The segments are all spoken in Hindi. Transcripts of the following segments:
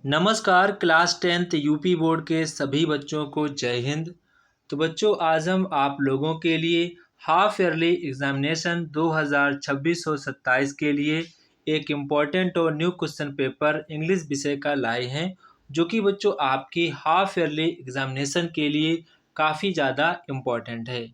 नमस्कार क्लास 10th यूपी बोर्ड के सभी बच्चों को जय हिंद। तो बच्चों आज हम आप लोगों के लिए हाफ ईयरली एग्जामिनेशन 2026-27 के लिए एक इम्पॉर्टेंट और न्यू क्वेश्चन पेपर इंग्लिश विषय का लाए हैं, जो कि बच्चों आपकी हाफ ईयरली एग्जामिनेशन के लिए काफ़ी ज़्यादा इम्पॉर्टेंट है।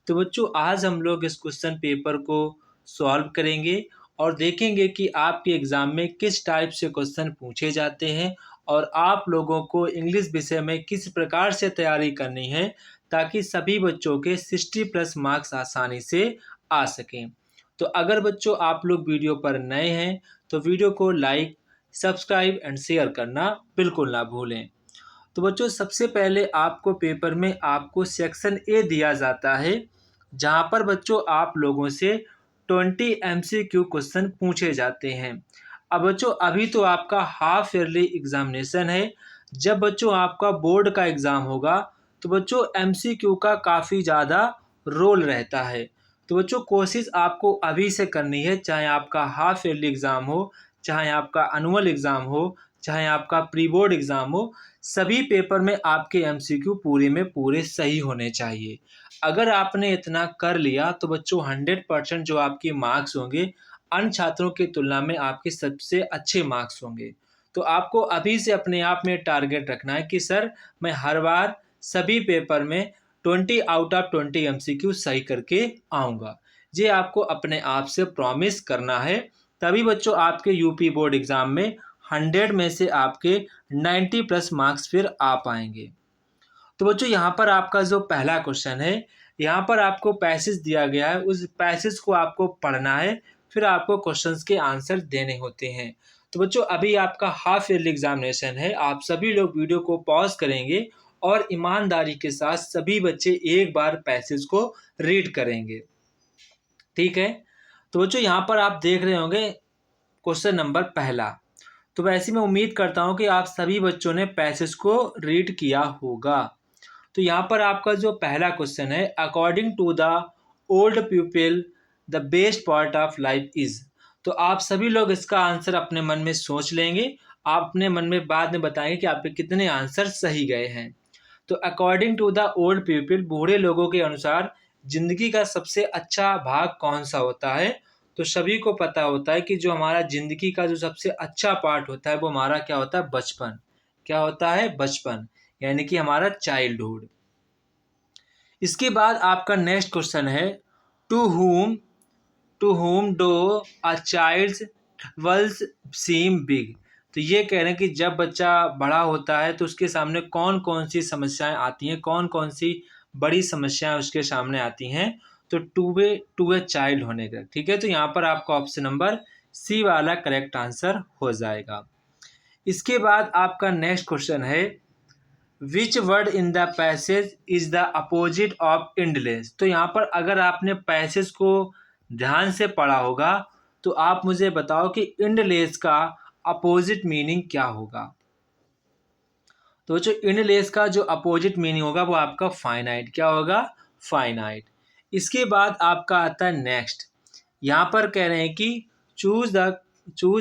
तो बच्चों आज हम लोग इस क्वेश्चन पेपर को सॉल्व करेंगे और देखेंगे कि आपके एग्ज़ाम में किस टाइप से क्वेश्चन पूछे जाते हैं और आप लोगों को इंग्लिश विषय में किस प्रकार से तैयारी करनी है, ताकि सभी बच्चों के 60+ मार्क्स आसानी से आ सकें। तो अगर बच्चों आप लोग वीडियो पर नए हैं तो वीडियो को लाइक, सब्सक्राइब एंड शेयर करना बिल्कुल ना भूलें। तो बच्चों सबसे पहले आपको पेपर में आपको सेक्शन ए दिया जाता है, जहाँ पर बच्चों आप लोगों से 20 MCQ क्वेश्चन पूछे जाते हैं। अब बच्चों अभी तो आपका हाफ ईयरली एग्जामिनेशन है। जब बच्चों आपका बोर्ड का एग्ज़ाम होगा तो बच्चों MCQ का काफ़ी ज़्यादा रोल रहता है। तो बच्चों कोशिश आपको अभी से करनी है, चाहे आपका हाफ ईयरली एग्ज़ाम हो, चाहे आपका एनुअल एग्ज़ाम हो, चाहे आपका प्री बोर्ड एग्ज़ाम हो, सभी पेपर में आपके MCQ पूरे में पूरे सही होने चाहिए। अगर आपने इतना कर लिया तो बच्चों 100% जो आपके मार्क्स होंगे अन्य छात्रों की तुलना में आपके सबसे अच्छे मार्क्स होंगे। तो आपको अभी से अपने आप में टारगेट रखना है कि सर मैं हर बार सभी पेपर में 20 आउट ऑफ 20 MCQ सही करके आऊँगा। ये आपको अपने आप से प्रॉमिस करना है, तभी बच्चों आपके यूपी बोर्ड एग्ज़ाम में 100 में से आपके 90+ मार्क्स फिर आ पाएंगे। तो बच्चों यहाँ पर आपका जो पहला क्वेश्चन है, यहाँ पर आपको पैसेज दिया गया है, उस पैसेज को आपको पढ़ना है, फिर आपको क्वेश्चंस के आंसर देने होते हैं। तो बच्चों अभी आपका हाफ ईयरली एग्जामिनेशन है, आप सभी लोग वीडियो को पॉज करेंगे और ईमानदारी के साथ सभी बच्चे एक बार पैसेज को रीड करेंगे, ठीक है। तो बच्चों यहाँ पर आप देख रहे होंगे क्वेश्चन नंबर पहला। तो वैसे मैं उम्मीद करता हूँ कि आप सभी बच्चों ने पैसेज को रीड किया होगा। तो यहाँ पर आपका जो पहला क्वेश्चन है, according to the old people the best part of life is. तो आप सभी लोग इसका आंसर अपने मन में सोच लेंगे। आप अपने मन में बाद में बताएंगे कि आपके कितने आंसर सही गए हैं। तो according to the old people, बूढ़े लोगों के अनुसार जिंदगी का सबसे अच्छा भाग कौन सा होता है। तो सभी को पता होता है कि जो हमारा जिंदगी का जो सबसे अच्छा पार्ट होता है वो हमारा क्या होता है, बचपन। क्या होता है, बचपन, यानी कि हमारा चाइल्डहुड। इसके बाद आपका नेक्स्ट क्वेश्चन है, to home to home do a child's troubles seem big. तो ये कह रहे हैं कि जब बच्चा बड़ा होता है तो उसके सामने कौन कौन सी समस्याएं आती हैं, कौन कौन सी बड़ी समस्याएं उसके सामने आती हैं। तो टू ए चाइल्ड होने का, ठीक है। तो यहाँ पर आपका ऑप्शन नंबर सी वाला करेक्ट आंसर हो जाएगा। इसके बाद आपका नेक्स्ट क्वेश्चन है, which word in the passage is the opposite of endless. तो यहाँ पर अगर आपने पैसेज को ध्यान से पढ़ा होगा तो आप मुझे बताओ कि इंडलेस का अपोजिट मीनिंग क्या होगा। तो जो इंडलेस का जो अपोजिट मीनिंग होगा वो आपका फाइनाइट। क्या होगा, फाइनाइट। इसके बाद आपका आता है नेक्स्ट। यहाँ पर कह रहे हैं कि choose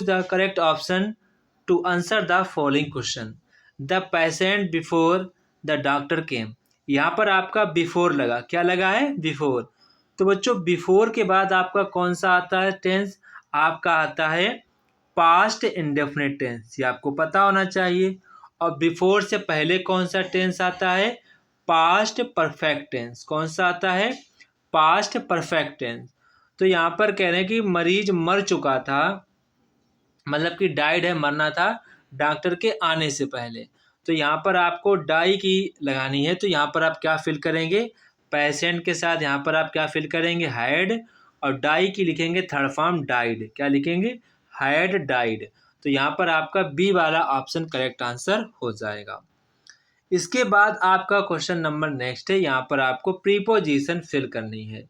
the correct option to answer the following question. The patient before the doctor came. यहाँ पर आपका बिफोर लगा, क्या लगा है, बिफोर। तो बच्चों बिफोर के बाद आपका कौन सा आता है टेंस, आपका आता है पास्ट इंडेफिनिट टेंस। ये आपको पता होना चाहिए। और बिफोर से पहले कौन सा टेंस आता है, पास्ट परफेक्ट टेंस। कौन सा आता है, पास्ट परफेक्ट टेंस। तो यहाँ पर कह रहे हैं कि मरीज मर चुका था, मतलब कि डाइड है, मरना था डॉक्टर के आने से पहले। तो यहाँ पर आपको डाई की लगानी है। तो यहाँ पर आप क्या फिल करेंगे, पेशेंट के साथ यहाँ पर आप क्या फिल करेंगे, हैड, और डाई की लिखेंगे थर्ड फॉर्म डाइड। क्या लिखेंगे, हैड डाइड। तो यहाँ पर आपका बी वाला ऑप्शन करेक्ट आंसर हो जाएगा। इसके बाद आपका क्वेश्चन नंबर नेक्स्ट है, यहाँ पर आपको प्रीपोजिशन फिल करनी है।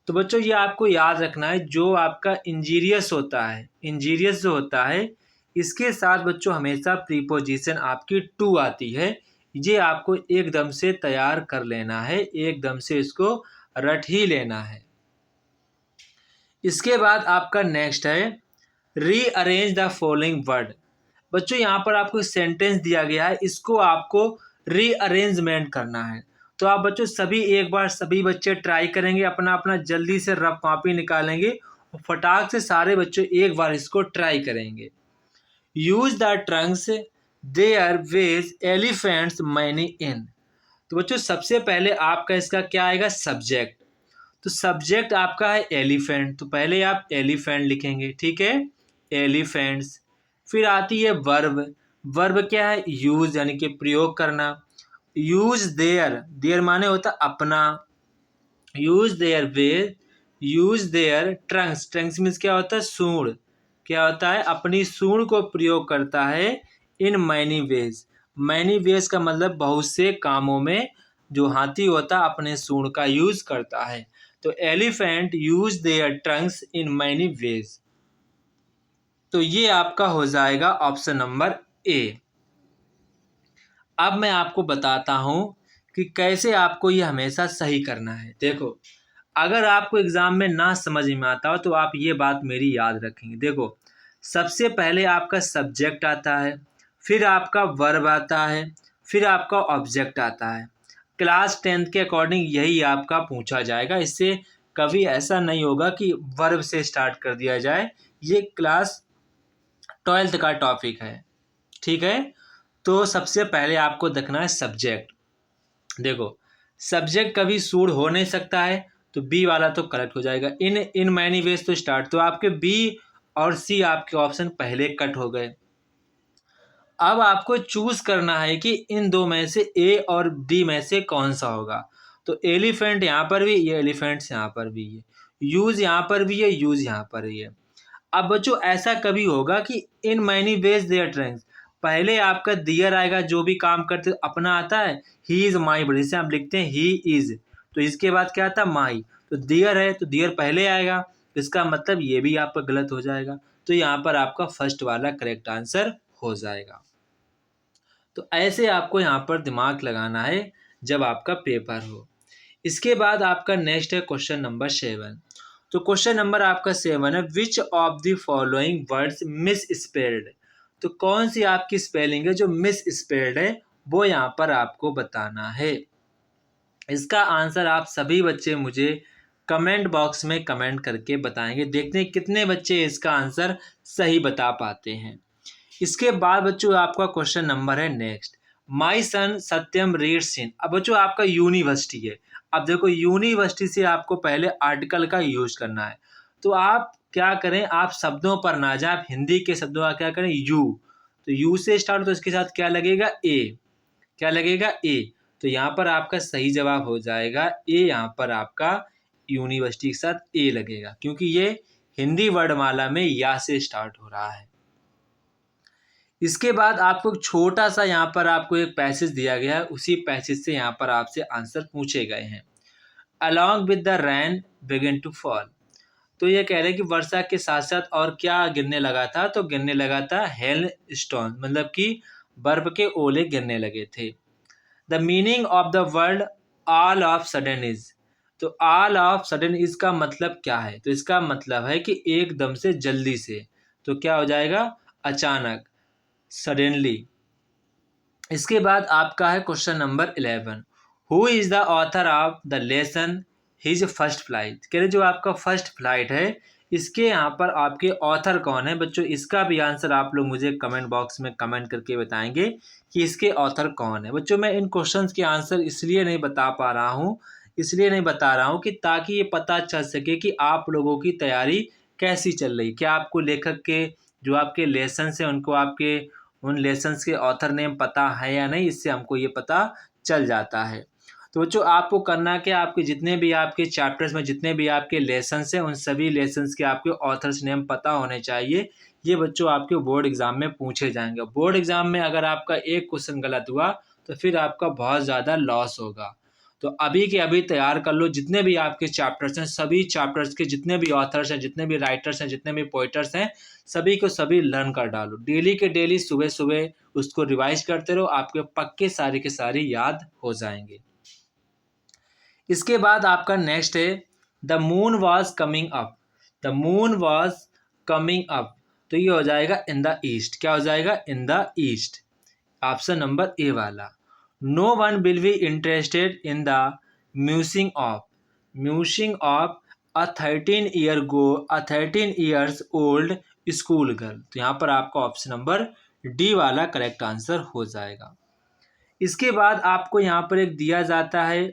तो बच्चों ये आपको याद रखना है, जो आपका इंजीरियस होता है, इंजीरियस जो होता है, इसके साथ बच्चों हमेशा प्रीपोजिशन आपकी टू आती है। ये आपको एकदम से तैयार कर लेना है, एकदम से इसको रट ही लेना है। इसके बाद आपका नेक्स्ट है, रीअरेंज द फॉलोइंग वर्ड बच्चों यहाँ पर आपको सेंटेंस दिया गया है, इसको आपको रीअरेंजमेंट करना है। तो आप बच्चों सभी एक बार सभी बच्चे ट्राई करेंगे, अपना अपना जल्दी से रफ कॉपी निकालेंगे और फटाक से सारे बच्चों एक बार इसको ट्राई करेंगे। Use the trunks their ways elephants many in. तो बच्चों सबसे पहले आपका इसका क्या आएगा, सब्जेक्ट। तो सब्जेक्ट आपका है एलिफेंट, तो पहले आप एलिफेंट लिखेंगे, ठीक है, एलिफेंट्स। फिर आती है वर्ब। वर्ब क्या है, यूज यानी कि प्रयोग करना। यूज देयर, देयर माने होता अपना। Use their way, use their Trunks, Trunks means क्या होता है, सूंड। क्या होता है, अपनी सूंड को प्रयोग करता है इन मैनी वेज। मैनी वेज का मतलब बहुत से कामों में जो हाथी होता है अपने सूंड का यूज करता है। तो elephant use their Trunks in many veg. तो ये आपका हो जाएगा ऑप्शन नंबर ए। अब मैं आपको बताता हूं कि कैसे आपको ये हमेशा सही करना है। देखो, अगर आपको एग्जाम में ना समझ में आता हो तो आप ये बात मेरी याद रखेंगे। देखो, सबसे पहले आपका सब्जेक्ट आता है, फिर आपका वर्ब आता है, फिर आपका ऑब्जेक्ट आता है। क्लास 10th के अकॉर्डिंग यही आपका पूछा जाएगा। इससे कभी ऐसा नहीं होगा कि वर्ब से स्टार्ट कर दिया जाए। ये क्लास 12th का टॉपिक है, ठीक है। तो सबसे पहले आपको देखना है सब्जेक्ट। देखो, सब्जेक्ट कभी सूड हो नहीं सकता है, तो बी वाला तो करेक्ट हो जाएगा। इन मैनी वेज तो स्टार्ट, तो आपके बी और सी आपके ऑप्शन पहले कट हो गए। अब आपको चूज करना है कि इन दो में से ए और डी में से कौन सा होगा। तो एलिफेंट यहाँ पर भी, ये एलिफेंट्स यहाँ पर भी है, यूज यहाँ पर भी है, यूज यहाँ पर ही है। अब बच्चों ऐसा कभी होगा कि in many ways their trends, पहले आपका दियर आएगा, जो भी काम करते अपना आता है, ही इज माई ब्रदर, जैसे आप लिखते हैं ही इज, तो इसके बाद क्या आता है, माई। तो दियर है तो दियर पहले आएगा, तो इसका मतलब ये भी आपका गलत हो जाएगा। तो यहाँ पर आपका फर्स्ट वाला करेक्ट आंसर हो जाएगा। तो ऐसे आपको यहाँ पर दिमाग लगाना है जब आपका पेपर हो। इसके बाद आपका नेक्स्ट है क्वेश्चन नंबर 7। तो क्वेश्चन नंबर आपका 7 है, which of the following words miss spelled. तो कौन सी आपकी स्पेलिंग है जो मिस स्पेल्ड है, वो यहाँ पर आपको बताना है। इसका आंसर आप सभी बच्चे मुझे कमेंट बॉक्स में कमेंट करके बताएंगे, देखते हैं कितने बच्चे इसका आंसर सही बता पाते हैं। इसके बाद बच्चों आपका क्वेश्चन नंबर है next, my son Satyam reads in. अब बच्चों आपका यूनिवर्सिटी है। अब देखो, यूनिवर्सिटी से आपको पहले आर्टिकल का यूज करना है। तो आप क्या करें, आप शब्दों पर ना जाए, आप हिंदी के शब्दों का क्या करें, यू। तो यू से स्टार्ट, तो इसके साथ क्या लगेगा, ए। क्या लगेगा, ए। तो यहाँ पर आपका सही जवाब हो जाएगा ए। यहाँ पर आपका यूनिवर्सिटी के साथ ए लगेगा, क्योंकि ये हिंदी वर्णमाला में या से स्टार्ट हो रहा है। इसके बाद आपको एक छोटा सा यहाँ पर आपको एक पैसेज दिया गया है, उसी पैसेज से यहाँ पर आपसे आंसर पूछे गए हैं। Along with the rain begin to fall. तो ये कह रहे हैं कि वर्षा के साथ साथ और क्या गिरने लगा था, तो गिरने लगा था हेल स्टोन, मतलब कि बर्फ के ओले गिरने लगे थे। The meaning of the word all of sudden is. तो ऑल ऑफ सडन इज का मतलब क्या है, तो इसका मतलब है कि एकदम से, जल्दी से। तो क्या हो जाएगा, अचानक, सडनली। इसके बाद आपका है question number 11, who is the author of the lesson his first flight. कह रहे जो आपका फर्स्ट फ्लाइट है, इसके यहाँ पर आपके ऑथर कौन है। बच्चों इसका भी आंसर आप लोग मुझे कमेंट बॉक्स में कमेंट करके बताएंगे कि इसके ऑथर कौन है। बच्चों मैं इन क्वेश्चंस के आंसर इसलिए नहीं बता पा रहा हूँ, इसलिए नहीं बता रहा हूँ कि ताकि ये पता चल सके कि आप लोगों की तैयारी कैसी चल रही, क्या आपको लेखक के जो आपके लेसन हैं उनको आपके उन लेसन्स के ऑथर नेम पता है या नहीं, इससे हमको ये पता चल जाता है। तो बच्चों आपको करना क्या, आपके जितने भी आपके चैप्टर्स में जितने भी आपके लेसन्स हैं, उन सभी लेसन्स के आपके ऑथर्स नेम पता होने चाहिए। ये बच्चों आपके बोर्ड एग्जाम में पूछे जाएंगे। बोर्ड एग्जाम में अगर आपका एक क्वेश्चन गलत हुआ तो फिर आपका बहुत ज़्यादा लॉस होगा। तो अभी के अभी तैयार कर लो, जितने भी आपके चैप्टर्स हैं, सभी चैप्टर्स के जितने भी ऑथर्स हैं, जितने भी राइटर्स हैं, जितने भी पोइटर्स हैं, सभी को सभी लर्न कर डालो। डेली के डेली सुबह सुबह उसको रिवाइज करते रहो, आपके पक्के सारे के सारे याद हो जाएंगे। इसके बाद आपका नेक्स्ट है, the moon was coming up. The moon was coming up. तो ये हो जाएगा इन द ईस्ट। क्या हो जाएगा? In the east, option number A वाला। No one will be interested in the musing of a 13 years old school girl. तो यहाँ पर आपका ऑप्शन नंबर डी वाला करेक्ट आंसर हो जाएगा। इसके बाद आपको यहाँ पर एक दिया जाता है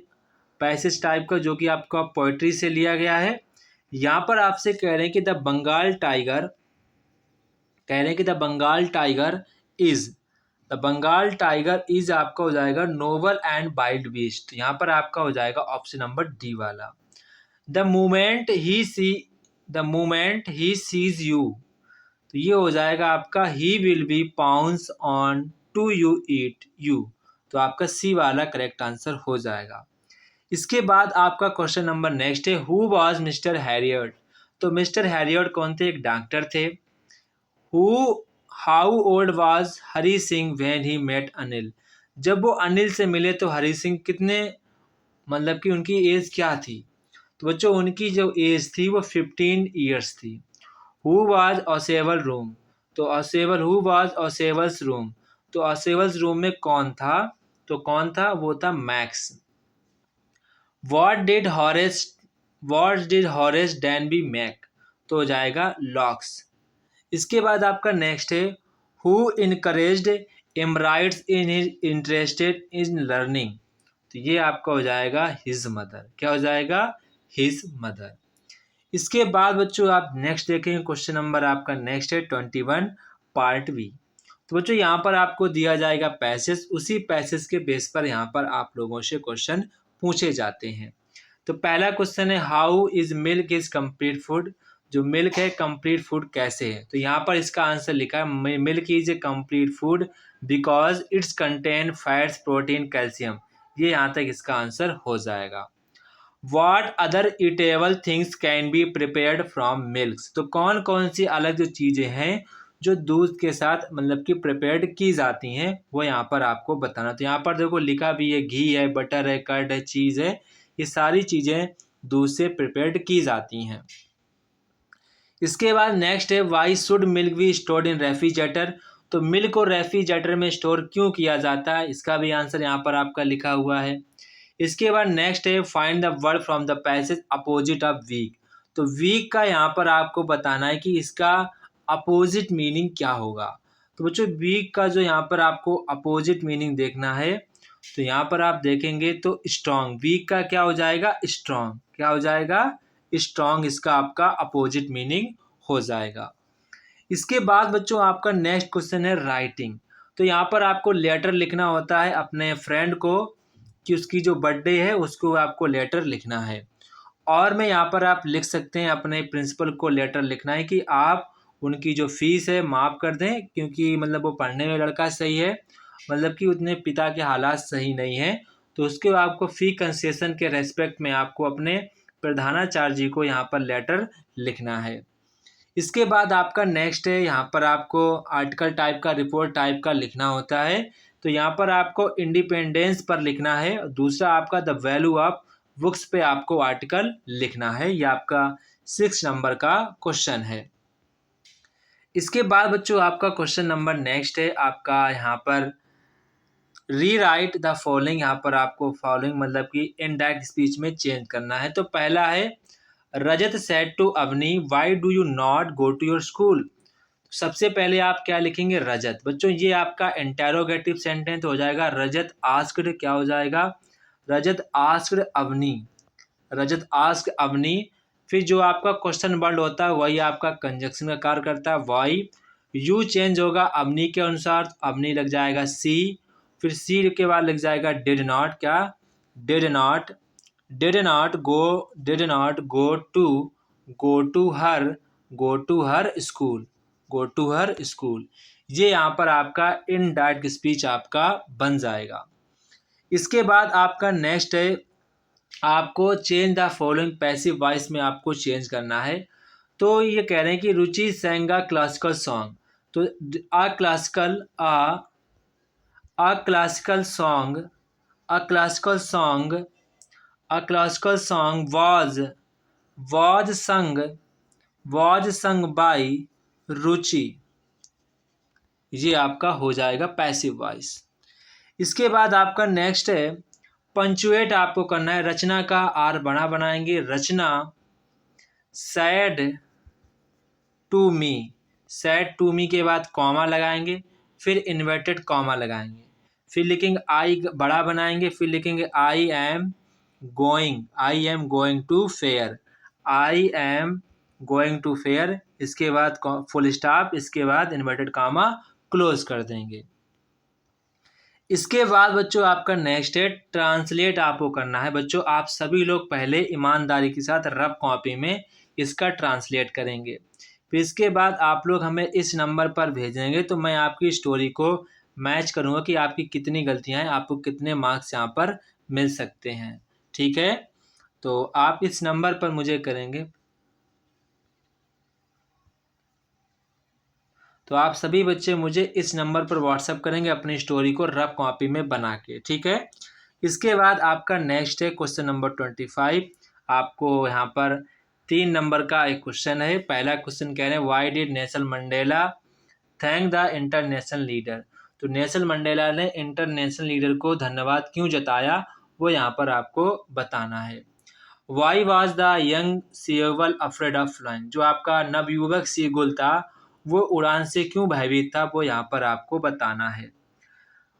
पैसेज टाइप का, जो कि आपका पोइट्री से लिया गया है। यहाँ पर आपसे कह रहे हैं कि द बंगाल टाइगर इज आपका हो जाएगा नोबल एंड वाइल्ड बीस्ट। यहाँ पर आपका हो जाएगा ऑप्शन नंबर डी वाला। द मोमेंट ही सीज यू, तो ये हो जाएगा आपका he will be pounce on to you eat you. तो आपका सी वाला करेक्ट आंसर हो जाएगा। इसके बाद आपका क्वेश्चन नंबर नेक्स्ट है, हु वाज मिस्टर हैरियट। तो मिस्टर हैरियट कौन थे? एक डॉक्टर थे। How old was Hari Singh when he met Anil. जब वो अनिल से मिले तो हरी सिंह कितने, मतलब कि उनकी एज क्या थी? तो बच्चों उनकी जो एज थी वो 15 ईयर्स थी। हु वाज ऑसेवल रूम, तो हु वाज ऑसेवल्स रूम, तो ऑसेवल्स रूम में कौन था? तो कौन था? वो था max. What did Horace Danby make? तो हो जाएगा लॉक्स। इसके बाद आपका नेक्स्ट है, Who encouraged Emeritus in his interested in learning? तो ये आपका हो जाएगा his mother। क्या हो जाएगा? his mother। इसके बाद बच्चों आप नेक्स्ट देखेंगे, क्वेश्चन नंबर आपका नेक्स्ट है 21 पार्ट बी। तो बच्चों यहाँ पर आपको दिया जाएगा पैसेज, उसी पैसेज के बेस पर यहाँ पर आप लोगों से क्वेश्चन पूछे जाते हैं। तो पहला क्वेश्चन है, how is milk is complete food. जो मिल्क है कंप्लीट फूड कैसे है? तो यहाँ पर इसका आंसर लिखा है, milk is a complete food because it's contain fats protein calcium. ये यहाँ तक इसका आंसर हो जाएगा। What other eatable things can be prepared from milks? तो कौन कौन सी अलग जो चीज़ें हैं जो दूध के साथ मतलब कि प्रिपेयर्ड की जाती हैं, वो यहाँ पर आपको बताना। तो यहाँ पर देखो लिखा भी है, घी है, बटर है, कर्ड है, चीज़ है, ये सारी चीज़ें दूध से प्रिपेयर्ड की जाती हैं। इसके बाद नेक्स्ट है, why should milk be stored in refrigerator. तो मिल्क को रेफ्रिजरेटर में स्टोर क्यों किया जाता है? इसका भी आंसर यहाँ पर आपका लिखा हुआ है। इसके बाद नेक्स्ट है, find the word from the passage opposite of weak. तो वीक का यहाँ पर आपको बताना है कि इसका अपोजिट मीनिंग क्या होगा। तो बच्चों वीक का जो यहाँ पर आपको अपोजिट मीनिंग देखना है, तो यहाँ पर आप देखेंगे तो स्ट्रॉन्ग। वीक का क्या हो जाएगा? स्ट्रॉन्ग। क्या हो जाएगा? स्ट्रॉन्ग इसका आपका अपोजिट मीनिंग हो जाएगा। इसके बाद बच्चों आपका नेक्स्ट क्वेश्चन है राइटिंग। तो यहाँ पर आपको लेटर लिखना होता है अपने फ्रेंड को कि उसकी जो बर्थडे है उसको आपको लेटर लिखना है। और मैं यहाँ पर आप लिख सकते हैं अपने प्रिंसिपल को लेटर लिखना है कि आप उनकी जो फीस है माफ़ कर दें, क्योंकि मतलब वो पढ़ने में लड़का सही है, मतलब कि उतने पिता के हालात सही नहीं हैं, तो उसके आपको फ़ी कंसेशन के रेस्पेक्ट में आपको अपने प्रधानाचार्य जी को यहाँ पर लेटर लिखना है। इसके बाद आपका नेक्स्ट है, यहाँ पर आपको आर्टिकल टाइप का, रिपोर्ट टाइप का लिखना होता है। तो यहाँ पर आपको इंडिपेंडेंस पर लिखना है, दूसरा आपका द वैल्यू ऑफ बुक्स पे आपको आर्टिकल लिखना है। ये आपका 6 नंबर का क्वेश्चन है। इसके बाद बच्चों आपका क्वेश्चन नंबर नेक्स्ट है आपका यहाँ पर री राइट द फॉलोइंग। यहाँ पर आपको फॉलोइंग मतलब कि इनडायरेक्ट स्पीच में चेंज करना है। तो पहला है, Rajat said to Avni why do you not go to your school. सबसे पहले आप क्या लिखेंगे? रजत। बच्चों ये आपका इंटेरोगेटिव सेंटेंस हो जाएगा। रजत आस्क्ड, क्या हो जाएगा? रजत आस्क्ड अवनी। रजत आस्क्ड अवनी। फिर जो आपका क्वेश्चन वर्ड होता है वही आपका कंजक्शन का कार्य करता है, वाई। यू चेंज होगा अवनी के अनुसार, अवनी लग जाएगा सी। फिर सी के बाद लग जाएगा डिड नॉट, क्या? Did not. Did not go to her school, go to her school. ये यहाँ पर आपका इनडायरेक्ट स्पीच आपका बन जाएगा। इसके बाद आपका नेक्स्ट है, आपको change the following passive voice में आपको चेंज करना है। तो ये कह रहे हैं कि रुचि सेंगा क्लासिकल सॉन्ग। तो a classical song was sung by रुचि, ये आपका हो जाएगा पैसिव वॉइस। इसके बाद आपका नेक्स्ट है पंचुएट आपको करना है। रचना का आर बड़ा बनाएंगे, Rachna said to me, said to me के बाद कॉमा लगाएंगे, फिर इन्वर्टेड कॉमा लगाएंगे, फिर लिखेंगे आई बड़ा बनाएंगे, फिर लिखेंगे I am going to fair, I am going to fair, इसके बाद फुल स्टॉप, इसके बाद इन्वर्टेड कॉमा क्लोज कर देंगे। इसके बाद बच्चों आपका नेक्स्ट है ट्रांसलेट आपको करना है। बच्चों आप सभी लोग पहले ईमानदारी के साथ रफ कॉपी में इसका ट्रांसलेट करेंगे, फिर इसके बाद आप लोग हमें इस नंबर पर भेजेंगे, तो मैं आपकी स्टोरी को मैच करूँगा कि आपकी कितनी गलतियाँ हैं, आपको कितने मार्क्स यहाँ पर मिल सकते हैं। ठीक है, तो आप इस नंबर पर मुझे करेंगे, तो आप सभी बच्चे मुझे इस नंबर पर व्हाट्सअप करेंगे अपनी स्टोरी को रफ कॉपी में बना के। ठीक है, इसके बाद आपका नेक्स्ट है क्वेश्चन नंबर 25। आपको यहाँ पर 3 नंबर का एक क्वेश्चन है। पहला क्वेश्चन कह रहे हैं why did Nelson Mandela thank the international leader. तो नेल्सन मंडेला ने इंटरनेशनल लीडर को धन्यवाद क्यों जताया, वो यहाँ पर आपको बताना है। Why was the young seagull afraid of flying, जो आपका नवयुवक सीगुल था वो उड़ान से क्यों भयभीत था, वो यहाँ पर आपको बताना है।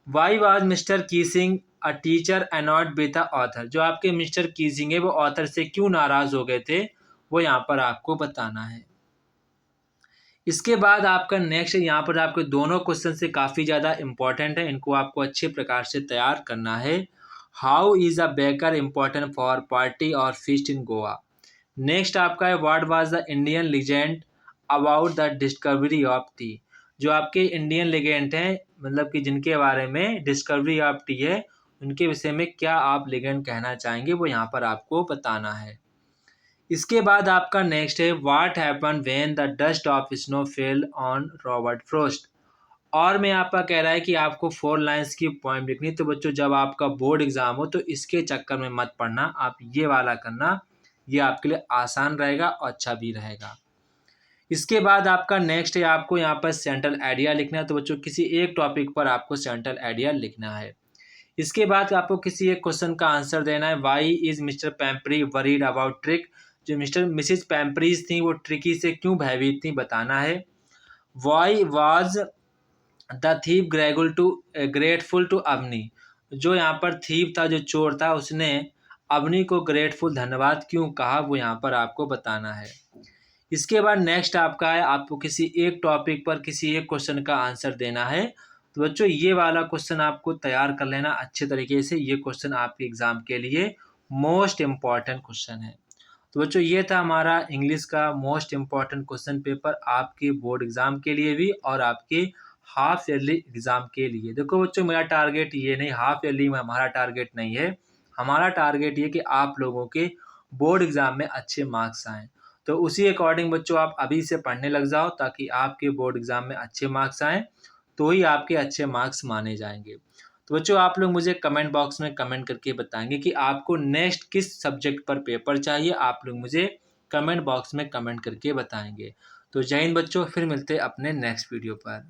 Why was mister Keesing a teacher annoyed with the author, जो आपके मिस्टर कीसिंग है वो ऑथर से क्यों नाराज हो गए थे, वो यहाँ पर आपको बताना है। इसके बाद आपका नेक्स्ट यहाँ पर आपके दोनों क्वेश्चन से काफ़ी ज़्यादा इंपॉर्टेंट है, इनको आपको अच्छे प्रकार से तैयार करना है। How is a baker important for party और फीस्ट इन गोवा। नेक्स्ट आपका है what was the Indian legend about the discovery of T, जो आपके इंडियन लेजेंड हैं, मतलब कि जिनके बारे में डिस्कवरी ऑफ टी है, उनके विषय में क्या आप लेजेंड कहना चाहेंगे, वो यहाँ पर आपको बताना है। इसके बाद आपका नेक्स्ट है what happen when the dust of snow fell on Robert Frost, और मैं आपका कह रहा है कि आपको 4 लाइन्स की पोएम लिखनी। तो बच्चों जब आपका बोर्ड एग्जाम हो तो इसके चक्कर में मत पड़ना, आप ये वाला करना, ये आपके लिए आसान रहेगा और अच्छा भी रहेगा। इसके बाद आपका नेक्स्ट है आपको यहाँ पर सेंट्रल आइडिया लिखना है। तो बच्चों किसी एक टॉपिक पर आपको सेंट्रल आइडिया लिखना है। इसके बाद आपको किसी एक क्वेश्चन का आंसर देना है। Why is mister Pumphrey worried about Tricki, जो मिसेज पैम्परीज थी वो ट्रिकी से क्यों भयभीत थी, बताना है। Why was the thief grateful to Avni, जो यहाँ पर थीप था, जो चोर था, उसने अवनी को ग्रेटफुल धन्यवाद क्यों कहा, वो यहाँ पर आपको बताना है। इसके बाद नेक्स्ट आपका है आपको किसी एक टॉपिक पर किसी एक क्वेश्चन का आंसर देना है। तो बच्चों ये वाला क्वेश्चन आपको तैयार कर लेना अच्छे तरीके से, ये क्वेश्चन आपके एग्जाम के लिए मोस्ट इम्पॉर्टेंट क्वेश्चन है। तो बच्चों ये था हमारा इंग्लिश का मोस्ट इम्पॉर्टेंट क्वेश्चन पेपर आपके बोर्ड एग्जाम के लिए भी और आपके हाफ ईयरली एग्जाम के लिए। देखो बच्चों मेरा टारगेट ये नहीं, हाफ ईयरली में हमारा टारगेट नहीं है, हमारा टारगेट ये कि आप लोगों के बोर्ड एग्जाम में अच्छे मार्क्स आएँ। तो उसी अकॉर्डिंग बच्चों आप अभी से पढ़ने लग जाओ ताकि आपके बोर्ड एग्जाम में अच्छे मार्क्स आएँ, तो ही आपके अच्छे मार्क्स माने जाएंगे। तो बच्चों आप लोग मुझे कमेंट बॉक्स में कमेंट करके बताएंगे कि आपको नेक्स्ट किस सब्जेक्ट पर पेपर चाहिए, आप लोग मुझे कमेंट बॉक्स में कमेंट करके बताएंगे। तो जय हिंद बच्चों, फिर मिलते हैं अपने नेक्स्ट वीडियो पर।